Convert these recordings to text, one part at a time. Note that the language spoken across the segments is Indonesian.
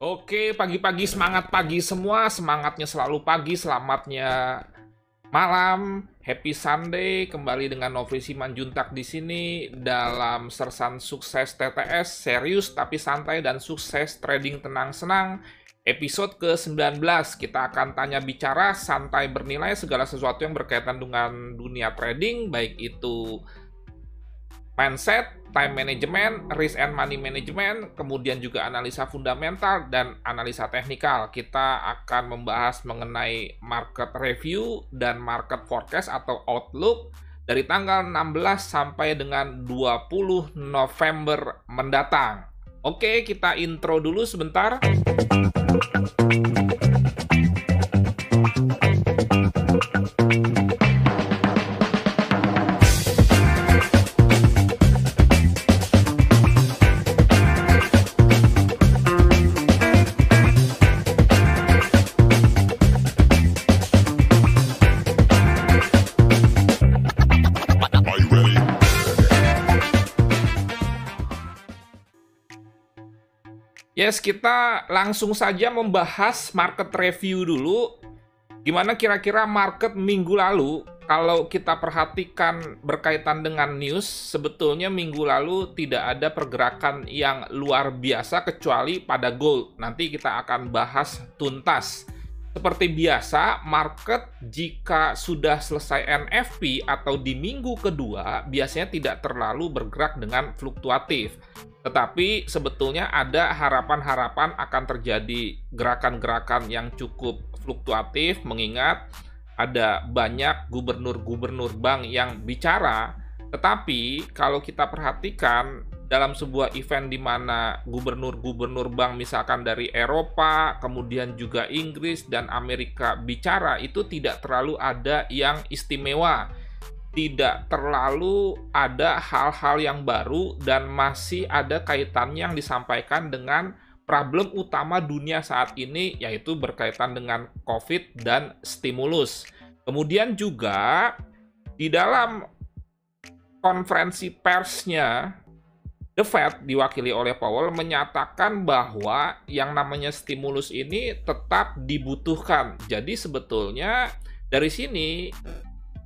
Oke, pagi-pagi semangat pagi semua, semangatnya selalu pagi, selamatnya malam, happy Sunday, kembali dengan Novi Simanjuntak di sini dalam Sersan Sukses TTS, serius tapi santai dan sukses trading tenang senang. Episode ke-19, kita akan tanya bicara, santai bernilai segala sesuatu yang berkaitan dengan dunia trading, baik itu mindset, time management, risk and money management, kemudian juga analisa fundamental dan analisa teknikal. Kita akan membahas mengenai market review dan market forecast atau outlook dari tanggal 16 sampai dengan 20 November mendatang. Oke, kita intro dulu sebentar. Yes, kita langsung saja membahas market review dulu. Gimana kira-kira market minggu lalu? Kalau kita perhatikan berkaitan dengan news, sebetulnya minggu lalu tidak ada pergerakan yang luar biasa kecuali pada gold. Nanti kita akan bahas tuntas. Seperti biasa, market jika sudah selesai NFP atau di minggu kedua, biasanya tidak terlalu bergerak dengan fluktuatif. Tetapi sebetulnya ada harapan-harapan akan terjadi gerakan-gerakan yang cukup fluktuatif, mengingat ada banyak gubernur-gubernur bank yang bicara. Tetapi kalau kita perhatikan dalam sebuah event di mana gubernur-gubernur bank misalkan dari Eropa, kemudian juga Inggris dan Amerika bicara, itu tidak terlalu ada yang istimewa. Tidak terlalu ada hal-hal yang baru dan masih ada kaitannya yang disampaikan dengan problem utama dunia saat ini, yaitu berkaitan dengan COVID dan stimulus. Kemudian juga di dalam konferensi persnya, The Fed diwakili oleh Powell menyatakan bahwa yang namanya stimulus ini tetap dibutuhkan. Jadi sebetulnya dari sini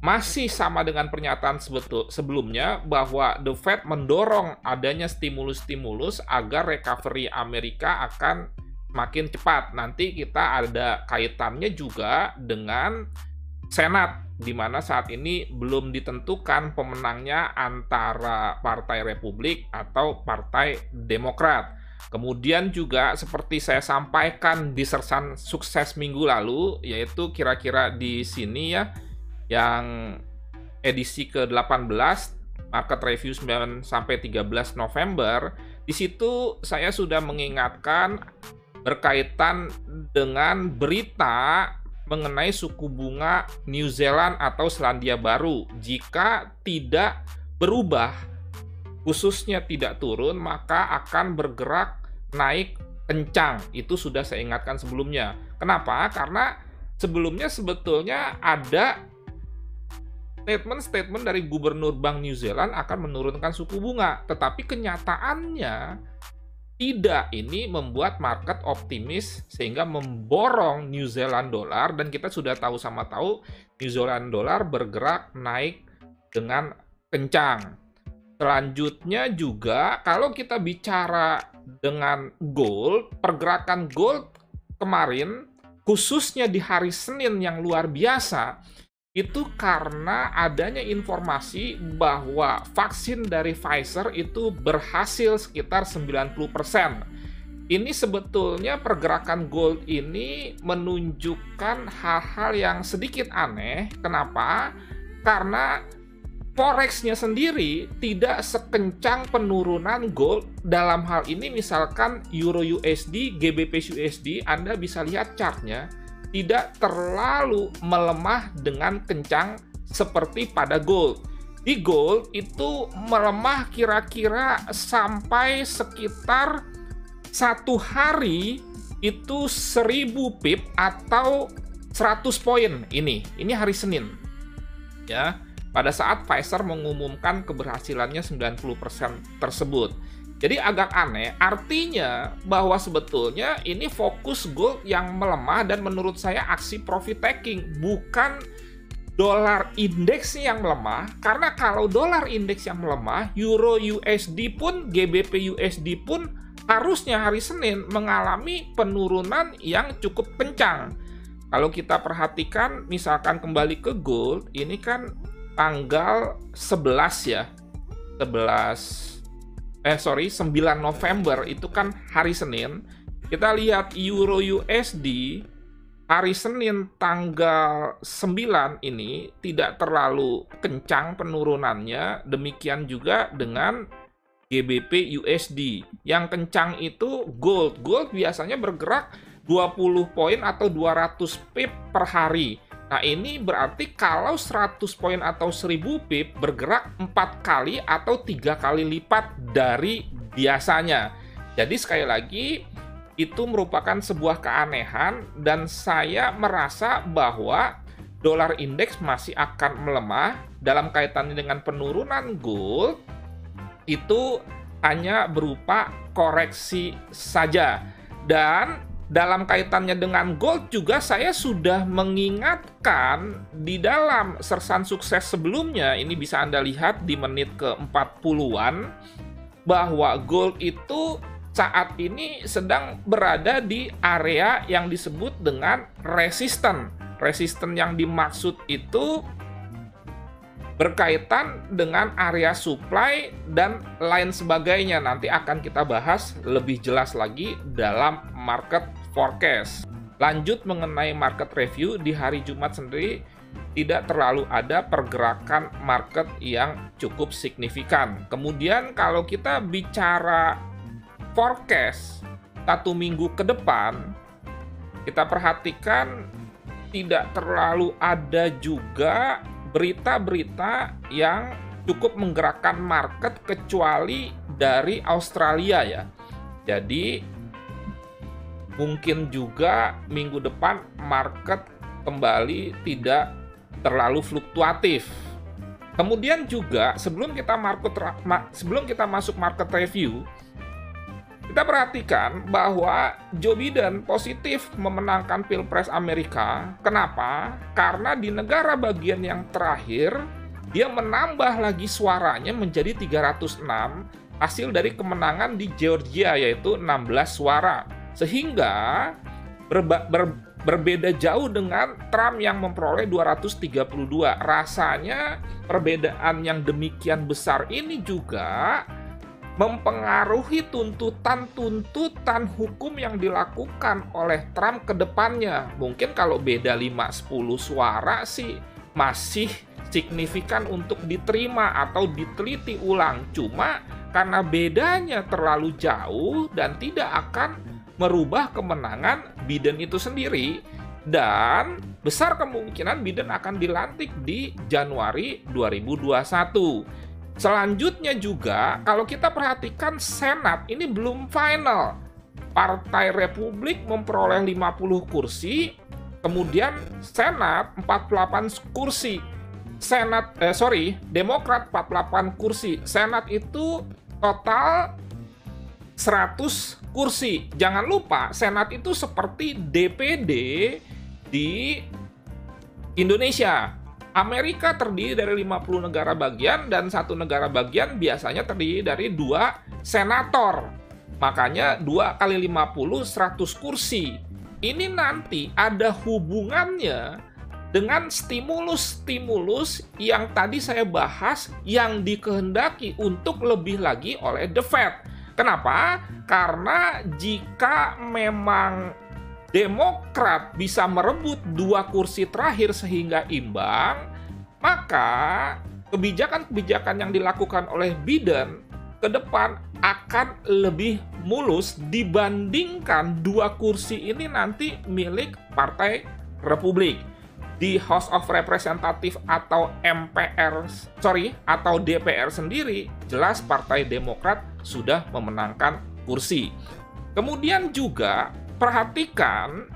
masih sama dengan pernyataan sebelumnya bahwa The Fed mendorong adanya stimulus-stimulus agar recovery Amerika akan makin cepat. Nanti kita ada kaitannya juga dengan Senat, di mana saat ini belum ditentukan pemenangnya antara Partai Republik atau Partai Demokrat. Kemudian juga seperti saya sampaikan di Sersan Sukses minggu lalu, yaitu kira-kira di sini ya, yang edisi ke-18, Market Review 9 sampai 13 November, di situ saya sudah mengingatkan berkaitan dengan berita mengenai suku bunga New Zealand atau Selandia Baru. Jika tidak berubah, khususnya tidak turun, maka akan bergerak naik kencang. Itu sudah saya ingatkan sebelumnya. Kenapa? Karena sebelumnya sebetulnya ada statement dari Gubernur Bank New Zealand akan menurunkan suku bunga, tetapi kenyataannya tidak. Ini membuat market optimis sehingga memborong New Zealand dollar, dan kita sudah tahu New Zealand dollar bergerak naik dengan kencang. Selanjutnya juga kalau kita bicara dengan gold, pergerakan gold kemarin khususnya di hari Senin yang luar biasa, itu karena adanya informasi bahwa vaksin dari Pfizer itu berhasil sekitar 90%. Ini sebetulnya pergerakan gold ini menunjukkan hal-hal yang sedikit aneh. Kenapa? Karena forex-nya sendiri tidak sekencang penurunan gold. Dalam hal ini misalkan Euro USD, GBP USD, Anda bisa lihat chartnya, tidak terlalu melemah dengan kencang seperti pada gold. Di gold itu melemah kira-kira sampai sekitar satu hari itu 1000 pip atau 100 poin. Ini hari Senin. Ya, pada saat Pfizer mengumumkan keberhasilannya 90% tersebut. Jadi agak aneh, artinya bahwa sebetulnya ini fokus gold yang melemah dan menurut saya aksi profit taking, bukan dolar indeks yang melemah. Karena kalau dolar indeks yang melemah, Euro USD pun, GBP USD pun harusnya hari Senin mengalami penurunan yang cukup kencang. Kalau kita perhatikan, misalkan kembali ke gold, ini kan tanggal 11 ya. 9 November itu kan hari Senin. Kita lihat Euro USD hari Senin tanggal 9 ini tidak terlalu kencang penurunannya. Demikian juga dengan GBP USD. Yang kencang itu gold. Gold biasanya bergerak 20 poin atau 200 pip per hari. Nah, ini berarti kalau 100 poin atau 1000 pip bergerak 4 kali atau 3 kali lipat dari biasanya. Jadi sekali lagi, itu merupakan sebuah keanehan dan saya merasa bahwa dolar indeks masih akan melemah dalam kaitannya dengan penurunan gold. Itu hanya berupa koreksi saja. Dan dalam kaitannya dengan gold juga saya sudah mengingatkan di dalam sersan sukses sebelumnya, ini bisa Anda lihat di menit ke-40-an, bahwa gold itu saat ini sedang berada di area yang disebut dengan resisten. Resisten yang dimaksud itu berkaitan dengan area supply dan lain sebagainya. Nanti akan kita bahas lebih jelas lagi dalam market forecast. Lanjut mengenai market review, di hari Jumat sendiri tidak terlalu ada pergerakan market yang cukup signifikan. Kemudian kalau kita bicara forecast 1 minggu ke depan, kita perhatikan tidak terlalu ada juga berita-berita yang cukup menggerakkan market kecuali dari Australia ya. Jadi mungkin juga minggu depan market kembali tidak terlalu fluktuatif. Kemudian juga sebelum kita masuk market review, kita perhatikan bahwa Joe Biden positif memenangkan Pilpres Amerika. Kenapa? Karena di negara bagian yang terakhir, dia menambah lagi suaranya menjadi 306 hasil dari kemenangan di Georgia, yaitu 16 suara. Sehingga berbeda jauh dengan Trump yang memperoleh 232. Rasanya perbedaan yang demikian besar ini juga mempengaruhi tuntutan hukum yang dilakukan oleh Trump ke depannya. Mungkin kalau beda 5-10 suara sih masih signifikan untuk diterima atau diteliti ulang. Cuma karena bedanya terlalu jauh dan tidak akan merubah kemenangan Biden itu sendiri, dan besar kemungkinan Biden akan dilantik di Januari 2021. Selanjutnya juga, kalau kita perhatikan Senat ini belum final. Partai Republik memperoleh 50 kursi, kemudian Senat 48 kursi. Demokrat 48 kursi. Senat itu total 100 kursi. Jangan lupa, Senat itu seperti DPD di Indonesia. Amerika terdiri dari 50 negara bagian dan 1 negara bagian biasanya terdiri dari 2 senator. Makanya 2 kali 50, 100 kursi. Ini nanti ada hubungannya dengan stimulus-stimulus yang tadi saya bahas yang dikehendaki untuk lebih lagi oleh The Fed. Kenapa? Karena jika memang Demokrat bisa merebut 2 kursi terakhir sehingga imbang, maka kebijakan-kebijakan yang dilakukan oleh Biden ke depan akan lebih mulus dibandingkan 2 kursi ini nanti milik Partai Republik. Di House of Representatives atau DPR sendiri, jelas Partai Demokrat sudah memenangkan kursi. Kemudian juga perhatikan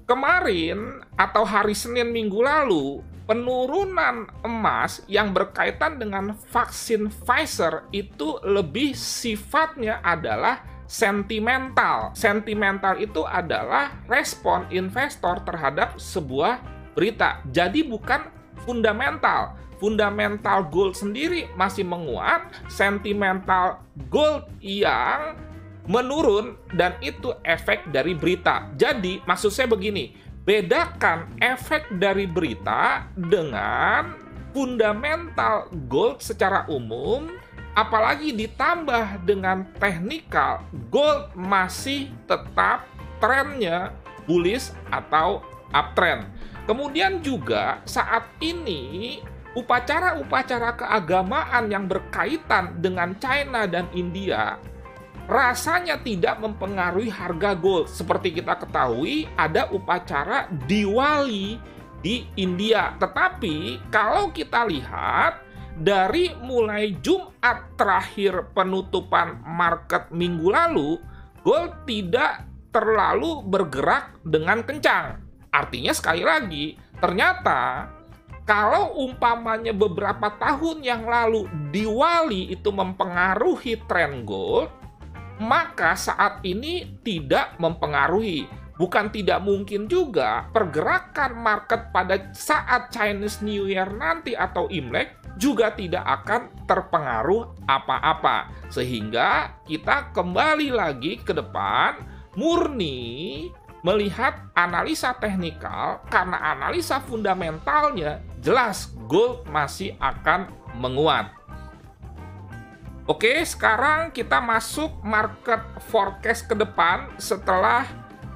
kemarin atau hari Senin minggu lalu, penurunan emas yang berkaitan dengan vaksin Pfizer itu lebih sifatnya adalah sentimental. Sentimental itu adalah respon investor terhadap sebuah berita. Jadi bukan fundamental. Fundamental gold sendiri masih menguat, sentimental gold yang menurun, dan itu efek dari berita. Jadi maksud saya begini, bedakan efek dari berita dengan fundamental gold secara umum. Apalagi ditambah dengan teknikal, gold masih tetap trennya bullish atau uptrend. Kemudian juga saat ini upacara-upacara keagamaan yang berkaitan dengan China dan India rasanya tidak mempengaruhi harga gold. Seperti kita ketahui, ada upacara Diwali di India. Tetapi kalau kita lihat dari mulai Jumat terakhir penutupan market minggu lalu, gold tidak terlalu bergerak dengan kencang. Artinya sekali lagi, ternyata kalau umpamanya beberapa tahun yang lalu Diwali itu mempengaruhi tren gold, maka saat ini tidak mempengaruhi. Bukan tidak mungkin juga pergerakan market pada saat Chinese New Year nanti atau Imlek juga tidak akan terpengaruh apa-apa. Sehingga kita kembali lagi ke depan murni melihat analisa teknikal, karena analisa fundamentalnya jelas gold masih akan menguat. Oke, sekarang kita masuk market forecast ke depan setelah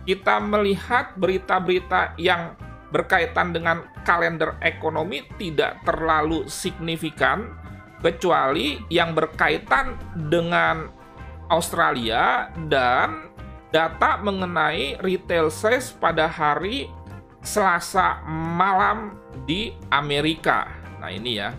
kita melihat berita-berita yang berkaitan dengan kalender ekonomi tidak terlalu signifikan, kecuali yang berkaitan dengan Australia dan data mengenai retail sales pada hari Selasa malam di Amerika. Nah ini ya,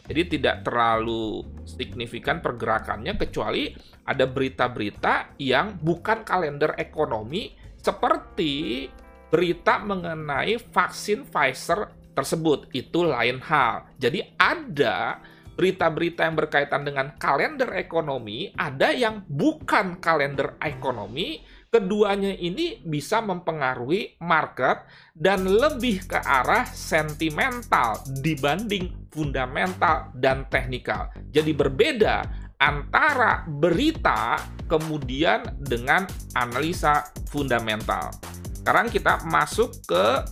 jadi tidak terlalu signifikan pergerakannya, kecuali ada berita-berita yang bukan kalender ekonomi seperti berita mengenai vaksin Pfizer tersebut. Itu lain hal. Jadi ada berita-berita yang berkaitan dengan kalender ekonomi, ada yang bukan kalender ekonomi. Keduanya ini bisa mempengaruhi market dan lebih ke arah sentimental dibanding fundamental dan teknikal. Jadi berbeda antara berita kemudian dengan analisa fundamental. Sekarang kita masuk ke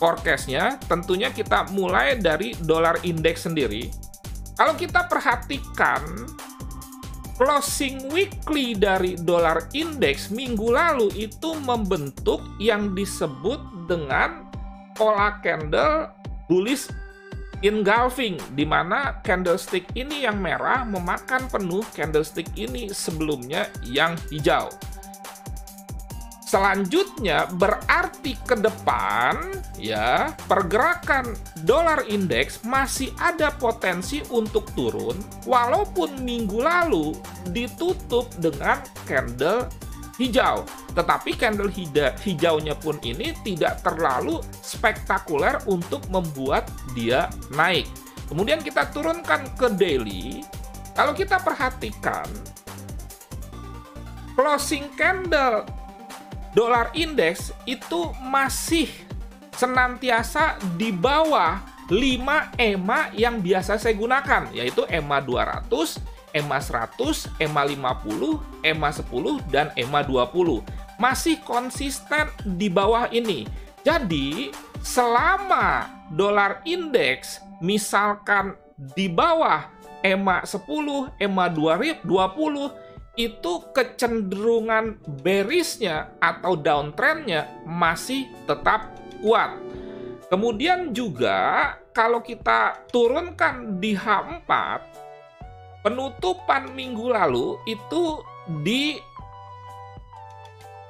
forecast-nya. Tentunya kita mulai dari dolar indeks sendiri. Kalau kita perhatikan closing weekly dari dolar indeks minggu lalu itu membentuk yang disebut dengan pola candle bullish engulfing, di mana candlestick ini yang merah memakan penuh candlestick ini sebelumnya yang hijau. Selanjutnya berarti ke depan ya, pergerakan dolar indeks masih ada potensi untuk turun walaupun minggu lalu ditutup dengan candle hijau. Tetapi candle hijaunya pun ini tidak terlalu spektakuler untuk membuat dia naik. Kemudian kita turunkan ke daily. Kalau kita perhatikan closing candle dolar indeks itu masih senantiasa di bawah 5 EMA yang biasa saya gunakan, yaitu EMA 200, EMA 100, EMA 50, EMA 10, dan EMA 20. Masih konsisten di bawah ini. Jadi, selama dolar indeks misalkan di bawah EMA 10, EMA 20, itu kecenderungan bearish-nya atau downtrend-nya masih tetap kuat. Kemudian juga kalau kita turunkan di H4, penutupan minggu lalu itu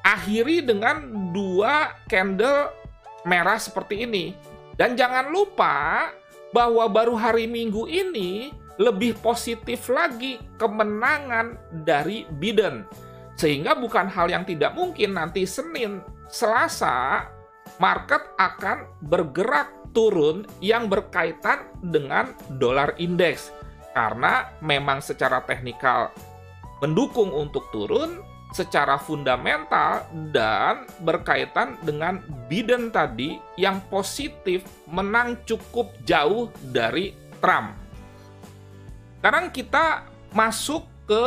diakhiri dengan 2 candle merah seperti ini. Dan jangan lupa bahwa baru hari Minggu ini lebih positif lagi kemenangan dari Biden. Sehingga bukan hal yang tidak mungkin nanti Senin, Selasa, market akan bergerak turun yang berkaitan dengan dolar indeks. Karena memang secara teknikal mendukung untuk turun, secara fundamental dan berkaitan dengan Biden tadi yang positif menang cukup jauh dari Trump. Sekarang kita masuk ke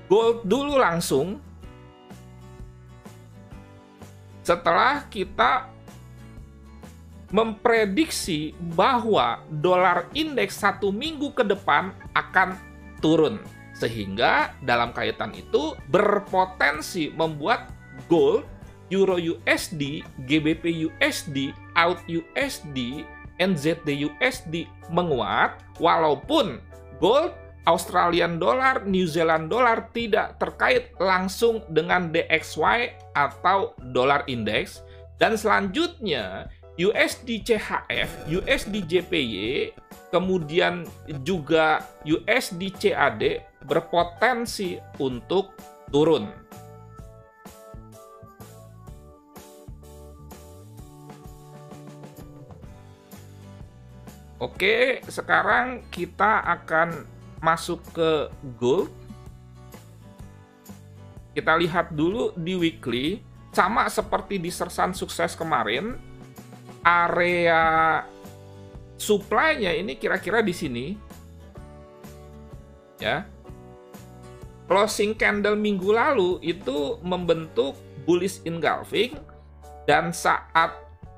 gold dulu langsung. Setelah kita memprediksi bahwa dolar indeks 1 minggu ke depan akan turun. Sehingga dalam kaitan itu berpotensi membuat gold, euro USD, GBP USD, AUD USD, NZD USD menguat, walaupun gold, Australian dollar, New Zealand dollar tidak terkait langsung dengan DXY atau dolar indeks. Dan selanjutnya USD CHF, USD JPY, kemudian juga USD CAD berpotensi untuk turun. Oke, sekarang kita akan masuk ke gold. Kita lihat dulu di weekly, sama seperti di Sersan Sukses kemarin, area supply-nya ini kira-kira di sini. Ya. Closing candle minggu lalu itu membentuk bullish engulfing dan saat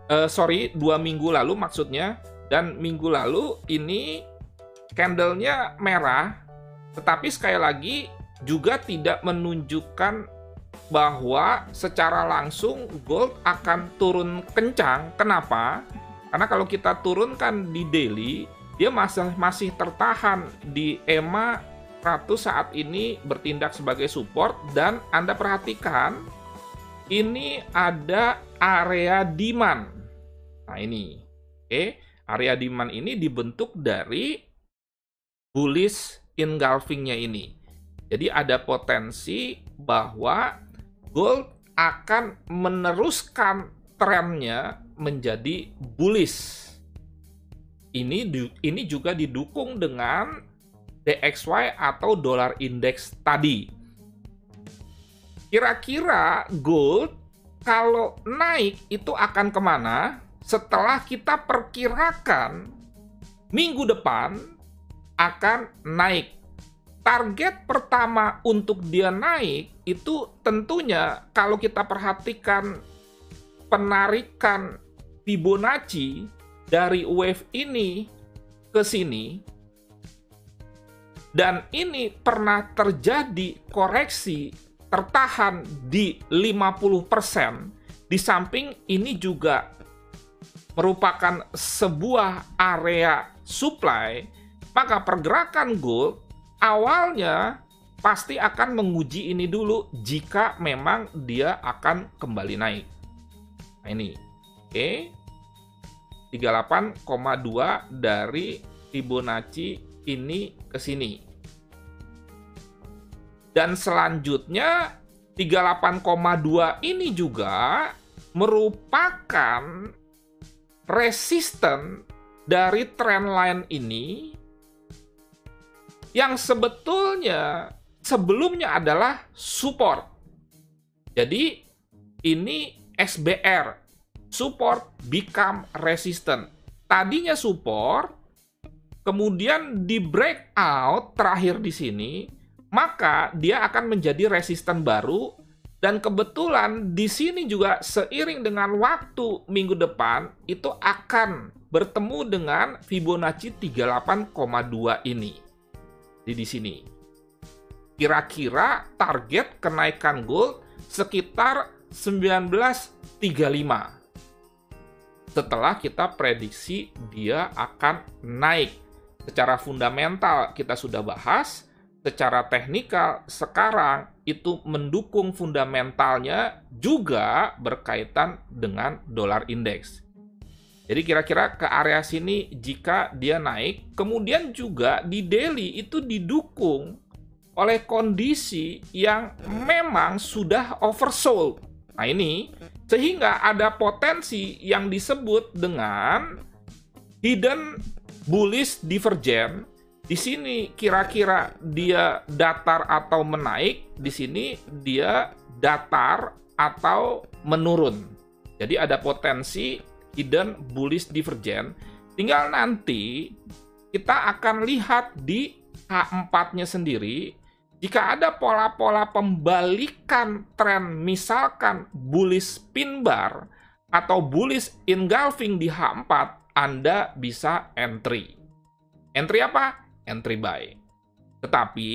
2 minggu lalu maksudnya, dan minggu lalu ini candlenya merah, tetapi sekali lagi juga tidak menunjukkan bahwa secara langsung gold akan turun kencang. Kenapa? Karena kalau kita turunkan di daily, dia masih tertahan di EMA 100 saat ini bertindak sebagai support, dan Anda perhatikan ini ada area demand. Nah ini, area demand ini dibentuk dari bullish engulfing-nya ini. Jadi ada potensi bahwa gold akan meneruskan trennya menjadi bullish. Ini juga didukung dengan DXY atau dolar indeks tadi. Kira-kira gold kalau naik itu akan kemana? Setelah kita perkirakan minggu depan akan naik. Target pertama untuk dia naik itu tentunya kalau kita perhatikan penarikan Fibonacci dari wave ini ke sini, dan ini pernah terjadi koreksi tertahan di 50%, di samping ini juga merupakan sebuah area supply, maka pergerakan gold awalnya pasti akan menguji ini dulu jika memang dia akan kembali naik. Nah ini, 38,2 dari Fibonacci ini ke sini. Dan selanjutnya 38,2 ini juga merupakan resisten dari trendline ini yang sebetulnya sebelumnya adalah support. Jadi ini SBR, support become resistant. Tadinya support, kemudian di breakout terakhir di sini, maka dia akan menjadi resisten baru. Dan kebetulan di sini juga seiring dengan waktu minggu depan itu akan bertemu dengan Fibonacci 38,2 ini. Di sini. Kira-kira target kenaikan gold sekitar 1935. Setelah kita prediksi dia akan naik. Secara fundamental kita sudah bahas, secara teknikal sekarang itu mendukung fundamentalnya juga berkaitan dengan dolar indeks. Jadi kira-kira ke area sini jika dia naik, kemudian juga di daily itu didukung oleh kondisi yang memang sudah oversold. Nah ini Sehingga ada potensi yang disebut dengan hidden bullish divergence. Di sini kira-kira dia datar atau menaik, di sini dia datar atau menurun. Jadi ada potensi hidden bullish divergence. Tinggal nanti kita akan lihat di H4-nya sendiri, jika ada pola-pola pembalikan tren, misalkan bullish pin bar atau bullish engulfing di H4, Anda bisa entry. Entry apa? Entry buy. Tetapi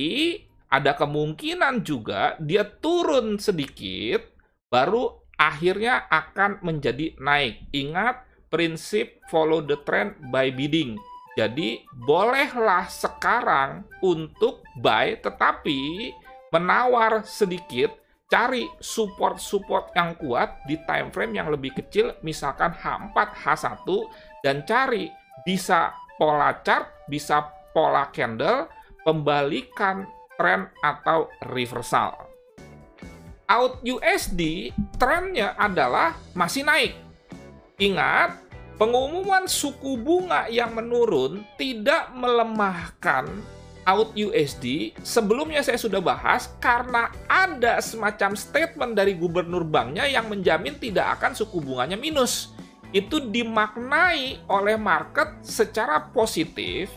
ada kemungkinan juga dia turun sedikit, baru akhirnya akan menjadi naik. Ingat prinsip follow the trend by bidding. Jadi, bolehlah sekarang untuk buy, tetapi menawar sedikit, cari support-support yang kuat di time frame yang lebih kecil, misalkan H4, H1, dan cari bisa pola chart, bisa pola candle, pembalikan tren atau reversal. Out USD, trennya adalah masih naik. Ingat, pengumuman suku bunga yang menurun tidak melemahkan out USD. Sebelumnya saya sudah bahas karena ada semacam statement dari gubernur banknya yang menjamin tidak akan suku bunganya minus. Itu dimaknai oleh market secara positif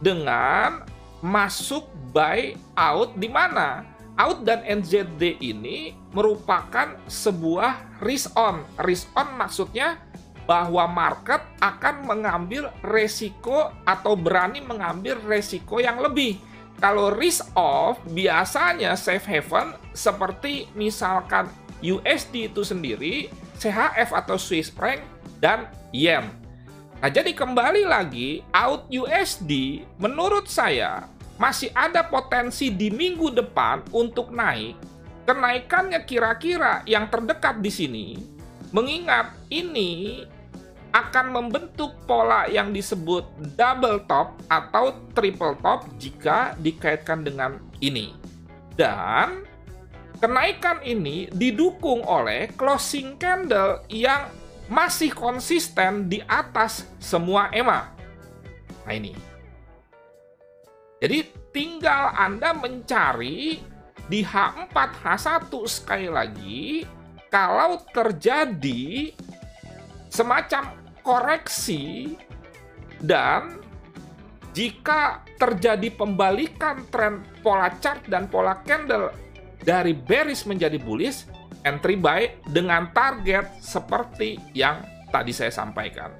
dengan masuk buy out, di mana out dan NZD ini merupakan sebuah risk on. Risk on maksudnya bahwa market akan mengambil resiko atau berani mengambil resiko yang lebih. Kalau risk off, biasanya safe haven seperti misalkan USD itu sendiri, CHF atau Swiss franc, dan yen. Nah, jadi kembali lagi, out USD menurut saya masih ada potensi di minggu depan untuk naik. Kenaikannya kira-kira yang terdekat di sini, mengingat ini akan membentuk pola yang disebut double top atau triple top jika dikaitkan dengan ini. Dan kenaikan ini didukung oleh closing candle yang masih konsisten di atas semua EMA. Nah ini. Jadi tinggal Anda mencari di H4, H1 sekali lagi, kalau terjadi semacam koreksi dan jika terjadi pembalikan tren pola chart dan pola candle dari bearish menjadi bullish, entry buy dengan target seperti yang tadi saya sampaikan.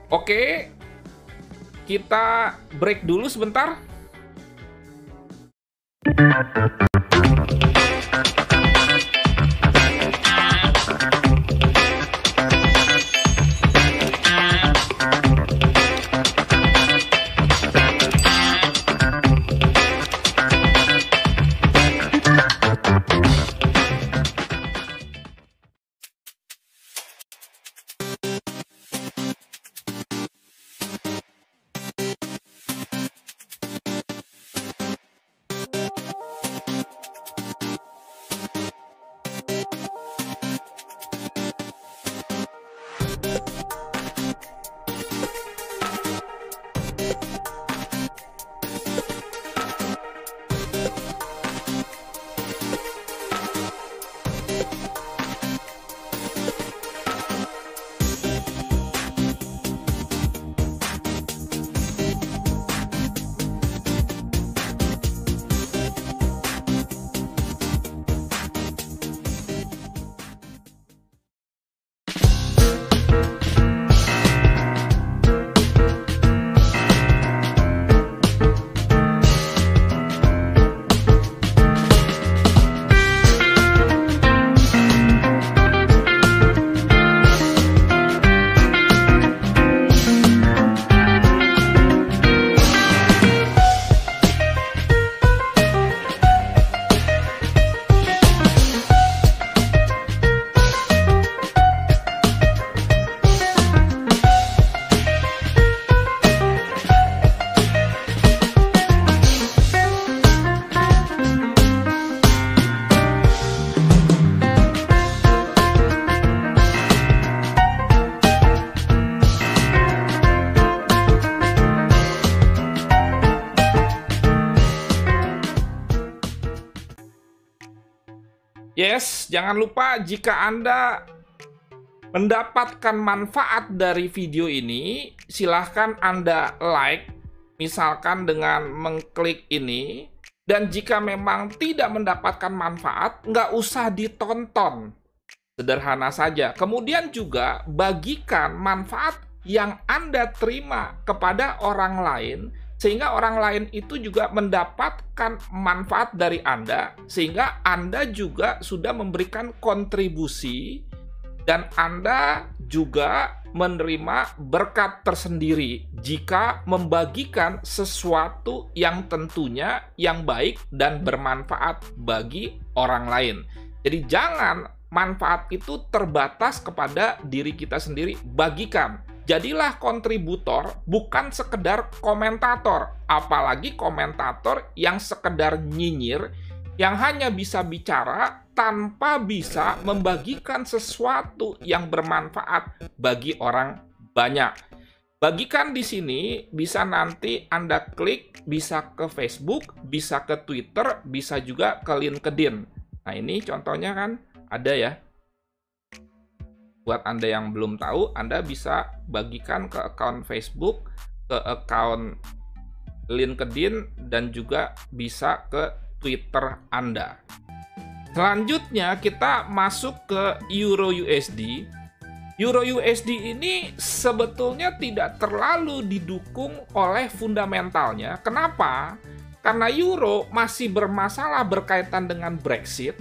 Oke, kita break dulu sebentar. Yes, jangan lupa jika Anda mendapatkan manfaat dari video ini, silahkan Anda like, misalkan dengan mengklik ini. Dan jika memang tidak mendapatkan manfaat, nggak usah ditonton. Sederhana saja. Kemudian juga bagikan manfaat yang Anda terima kepada orang lain, sehingga orang lain itu juga mendapatkan manfaat dari Anda, sehingga Anda juga sudah memberikan kontribusi, dan Anda juga menerima berkat tersendiri jika membagikan sesuatu yang tentunya yang baik dan bermanfaat bagi orang lain. Jadi jangan manfaat itu terbatas kepada diri kita sendiri, bagikan. Jadilah kontributor, bukan sekedar komentator. Apalagi komentator yang sekedar nyinyir, yang hanya bisa bicara tanpa bisa membagikan sesuatu yang bermanfaat bagi orang banyak. Bagikan di sini, bisa nanti Anda klik, bisa ke Facebook, bisa ke Twitter, bisa juga ke LinkedIn. Nah, ini contohnya kan ada ya. Buat Anda yang belum tahu, Anda bisa bagikan ke akun Facebook, ke akun LinkedIn, dan juga bisa ke Twitter Anda. Selanjutnya kita masuk ke Euro USD. Euro USD ini sebetulnya tidak terlalu didukung oleh fundamentalnya. Kenapa? Karena Euro masih bermasalah berkaitan dengan Brexit.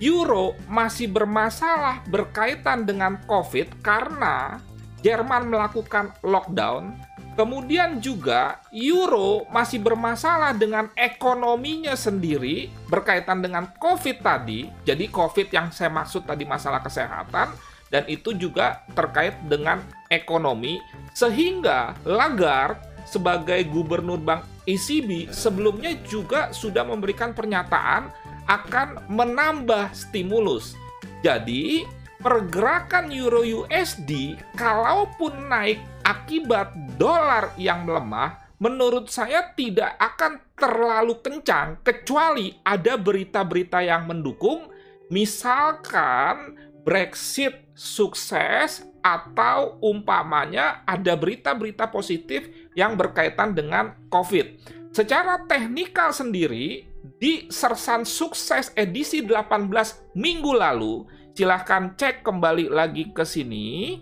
Euro masih bermasalah berkaitan dengan COVID karena Jerman melakukan lockdown. Kemudian juga Euro masih bermasalah dengan ekonominya sendiri berkaitan dengan COVID tadi. Jadi COVID yang saya maksud tadi masalah kesehatan, dan itu juga terkait dengan ekonomi. Sehingga Lagarde sebagai gubernur Bank ECB sebelumnya juga sudah memberikan pernyataan akan menambah stimulus. Jadi, pergerakan Euro USD kalaupun naik akibat dolar yang melemah, menurut saya tidak akan terlalu kencang kecuali ada berita-berita yang mendukung, misalkan Brexit sukses atau umpamanya ada berita-berita positif yang berkaitan dengan COVID. Secara teknikal sendiri, di Sersan Sukses edisi 18 minggu lalu, silahkan cek kembali lagi ke sini.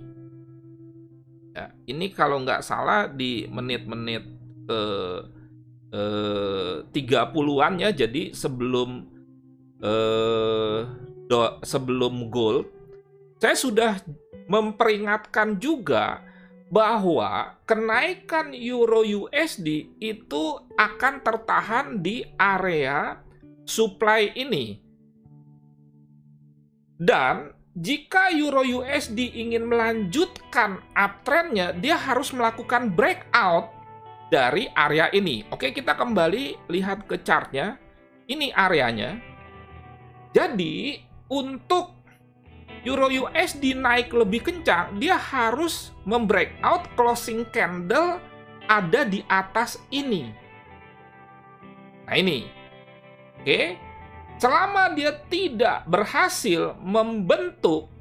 Ya, ini kalau nggak salah di menit-menit 30-an ya, jadi sebelum gold, saya sudah memperingatkan juga bahwa kenaikan Euro USD itu akan tertahan di area supply ini. Dan jika Euro USD ingin melanjutkan uptrendnya, dia harus melakukan breakout dari area ini. Oke, kita kembali lihat ke chartnya. Ini areanya. Jadi, untuk Euro USD naik lebih kencang, dia harus membreakout closing candle ada di atas ini. Nah ini. Oke. Selama dia tidak berhasil membentuk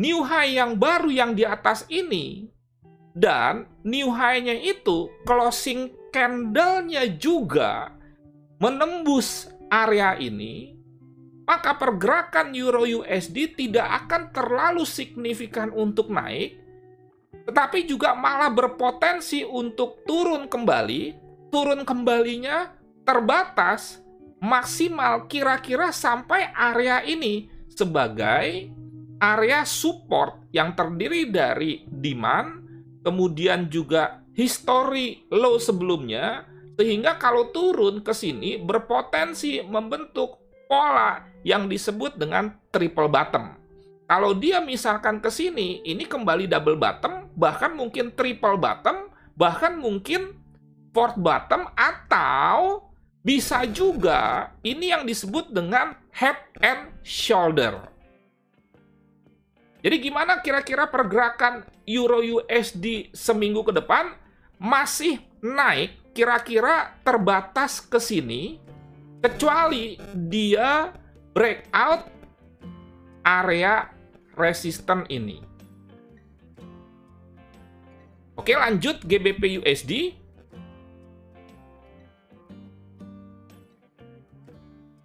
new high yang baru yang di atas ini, dan new high-nya itu closing candle-nya juga menembus area ini, maka pergerakan Euro USD tidak akan terlalu signifikan untuk naik, tetapi juga malah berpotensi untuk turun kembali. Turun kembalinya terbatas, maksimal kira-kira sampai area ini sebagai area support yang terdiri dari demand, kemudian juga history low sebelumnya, sehingga kalau turun ke sini berpotensi membentuk pola yang disebut dengan triple bottom. Kalau dia misalkan ke sini, ini kembali double bottom, bahkan mungkin triple bottom, bahkan mungkin fourth bottom, atau bisa juga ini yang disebut dengan head and shoulder. Jadi gimana kira-kira pergerakan Euro USD seminggu ke depan? Masih naik, kira-kira terbatas ke sini, kecuali dia breakout area resisten ini. Oke, lanjut GBP USD.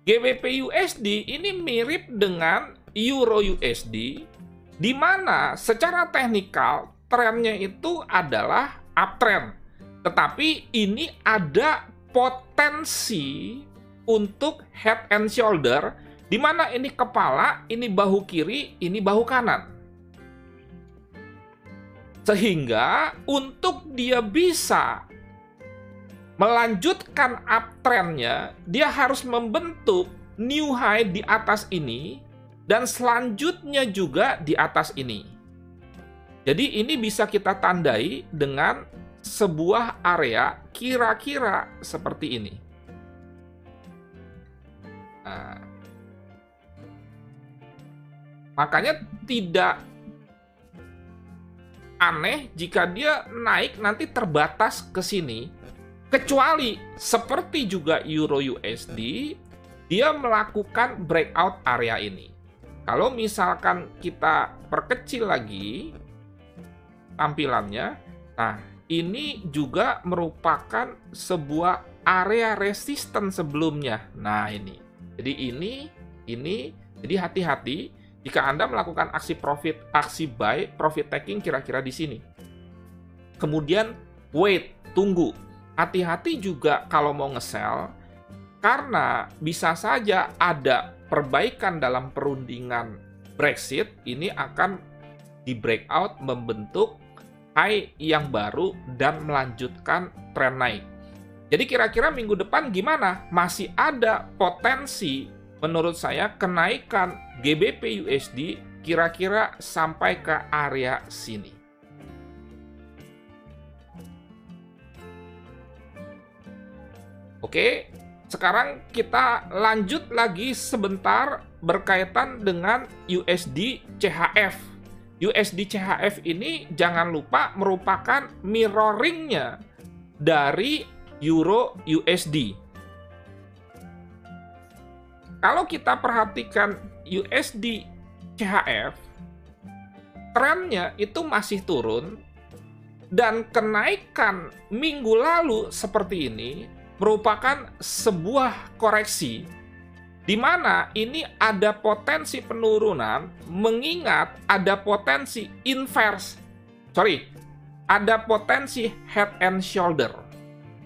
GBP USD ini mirip dengan Euro USD, di mana secara teknikal trennya itu adalah uptrend. Tetapi ini ada potensi untuk head and shoulder, di mana ini kepala, ini bahu kiri, ini bahu kanan. Sehingga untuk dia bisa melanjutkan uptrendnya, dia harus membentuk new high di atas ini, dan selanjutnya juga di atas ini. Jadi ini bisa kita tandai dengan sebuah area kira-kira seperti ini. Nah, makanya tidak aneh jika dia naik nanti terbatas ke sini. Kecuali seperti juga Euro USD, dia melakukan breakout area ini. Kalau misalkan kita perkecil lagi tampilannya, nah ini juga merupakan sebuah area resisten sebelumnya. Nah ini, jadi ini, jadi hati-hati jika Anda melakukan aksi buy, profit taking kira-kira di sini. Kemudian wait, tunggu. Hati-hati juga kalau mau nge-sell, karena bisa saja ada perbaikan dalam perundingan Brexit, ini akan di breakout membentuk high yang baru dan melanjutkan tren naik. Jadi kira-kira minggu depan gimana? Masih ada potensi menurut saya kenaikan GBP USD kira-kira sampai ke area sini. Oke, sekarang kita lanjut lagi sebentar berkaitan dengan USD CHF. USD CHF ini jangan lupa merupakan mirroringnya dari Euro USD. Kalau kita perhatikan USD CHF, trennya itu masih turun, dan kenaikan minggu lalu seperti ini merupakan sebuah koreksi, di mana ini ada potensi penurunan, mengingat ada potensi inverse. Ada potensi head and shoulder.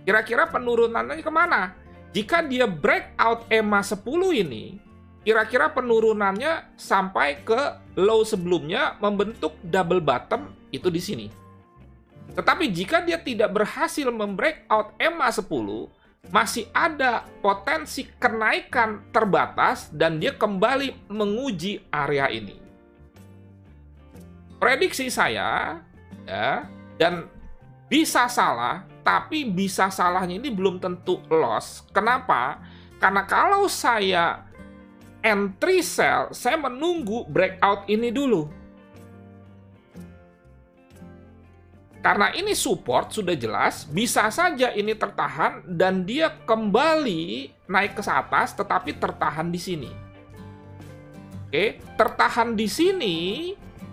Kira-kira penurunannya kemana? Jika dia breakout EMA 10 ini, kira-kira penurunannya sampai ke low sebelumnya membentuk double bottom itu di sini. Tetapi jika dia tidak berhasil membreakout EMA 10, masih ada potensi kenaikan terbatas dan dia kembali menguji area ini. Prediksi saya, ya, dan bisa salah, tapi bisa salahnya ini belum tentu loss. Kenapa? Karena kalau saya entry sell, saya menunggu breakout ini dulu. Karena ini support sudah jelas, bisa saja ini tertahan dan dia kembali naik ke atas, tetapi tertahan di sini. Oke, tertahan di sini,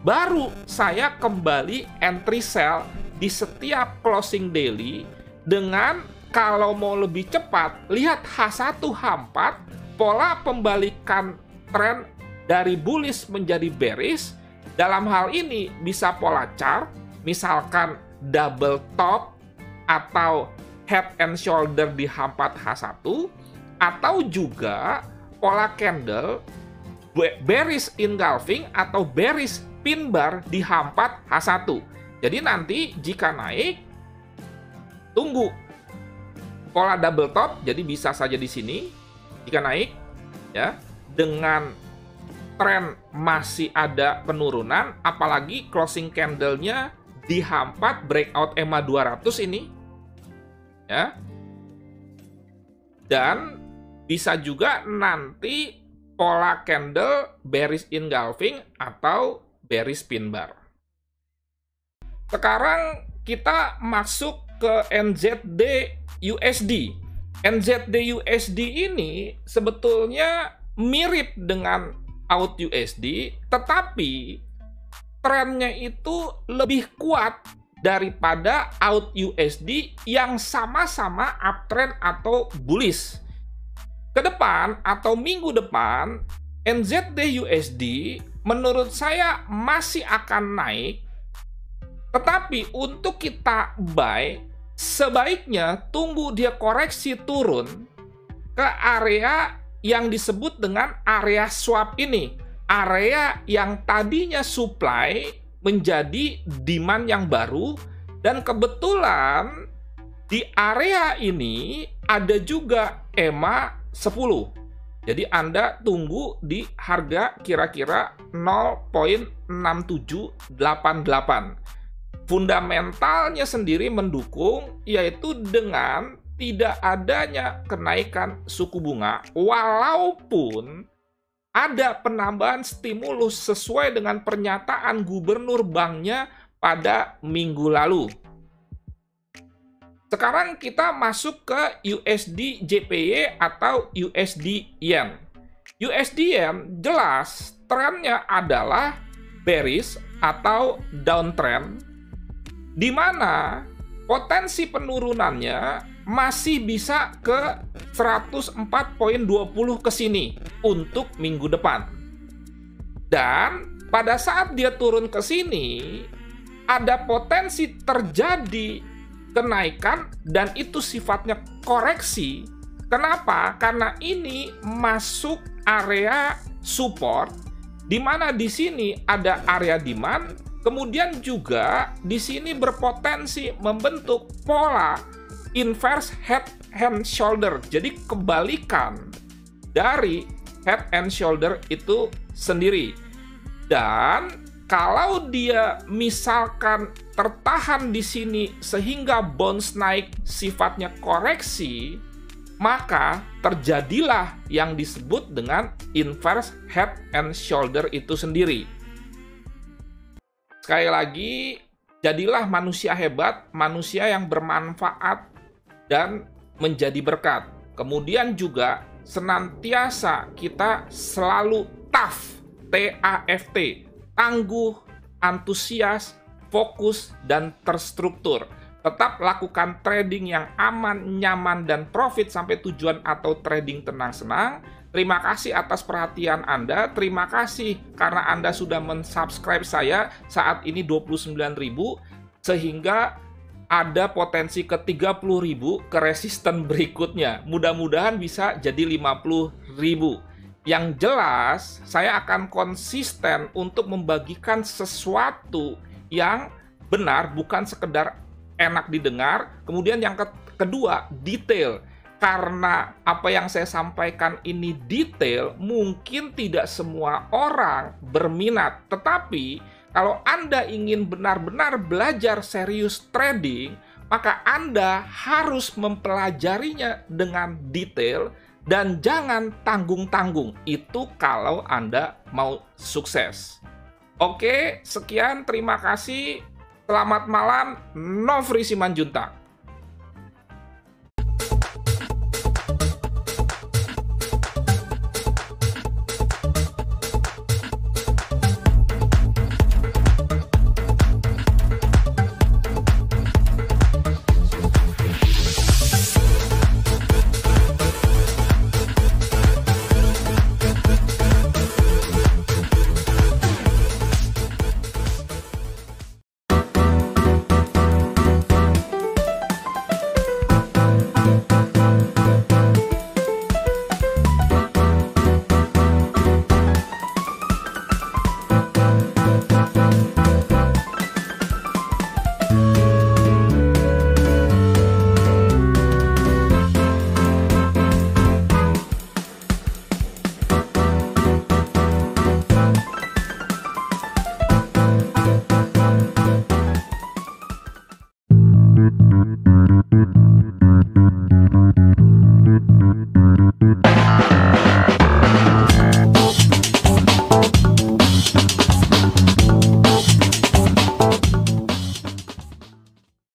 baru saya kembali entry sell di setiap closing daily dengan kalau mau lebih cepat, lihat H1 H4, pola pembalikan tren dari bullish menjadi bearish. Dalam hal ini bisa pola chart, misalkan double top atau head and shoulder di H4 H1, atau juga pola candle bearish engulfing atau bearish pin bar di H4 H1. Jadi nanti jika naik, tunggu pola double top, jadi bisa saja di sini jika naik, ya, dengan tren masih ada penurunan, apalagi closing candle-nya di H4 breakout EMA 200 ini, ya, dan bisa juga nanti pola candle bearish engulfing atau bearish pin bar. Sekarang kita masuk ke NZD USD. NZD USD ini sebetulnya mirip dengan AUD USD, tetapi trennya itu lebih kuat daripada AUD USD yang sama-sama uptrend atau bullish. Ke depan atau minggu depan, NZD USD menurut saya masih akan naik, tetapi untuk kita buy, sebaiknya tunggu dia koreksi turun ke area yang disebut dengan area swap ini. Area yang tadinya supply menjadi demand yang baru, dan kebetulan di area ini ada juga EMA 10. Jadi Anda tunggu di harga kira-kira 0.6788. Fundamentalnya sendiri mendukung, yaitu dengan tidak adanya kenaikan suku bunga, walaupun ada penambahan stimulus sesuai dengan pernyataan gubernur banknya pada minggu lalu. Sekarang kita masuk ke USD JPY atau USD Yen. USD Yen jelas trennya adalah bearish atau downtrend, di mana potensi penurunannya masih bisa ke 104.20 ke sini untuk minggu depan. Dan pada saat dia turun ke sini, ada potensi terjadi kenaikan dan itu sifatnya koreksi. Kenapa? Karena ini masuk area support, di mana di sini ada area demand, kemudian juga di sini berpotensi membentuk pola inverse head and shoulder. Jadi kebalikan dari head and shoulder itu sendiri. Dan kalau dia misalkan tertahan di sini sehingga bounce naik sifatnya koreksi, maka terjadilah yang disebut dengan inverse head and shoulder itu sendiri. Sekali lagi, jadilah manusia hebat, manusia yang bermanfaat dan menjadi berkat. Kemudian juga senantiasa kita selalu tough, TAFT, tangguh, antusias, fokus, dan terstruktur. Tetap lakukan trading yang aman, nyaman, dan profit sampai tujuan atau trading tenang-senang. Terima kasih atas perhatian Anda. Terima kasih karena Anda sudah mensubscribe saya. Saat ini 29.000, sehingga ada potensi ke 30.000 ke resisten berikutnya. Mudah-mudahan bisa jadi 50.000. Yang jelas, saya akan konsisten untuk membagikan sesuatu yang benar, bukan sekedar enak didengar. Kemudian yang kedua, detail. Karena apa yang saya sampaikan ini detail, mungkin tidak semua orang berminat. Tetapi, kalau Anda ingin benar-benar belajar serius trading, maka Anda harus mempelajarinya dengan detail, dan jangan tanggung-tanggung. Itu kalau Anda mau sukses. Oke, sekian. Terima kasih. Selamat malam. Nofri Simanjuntak.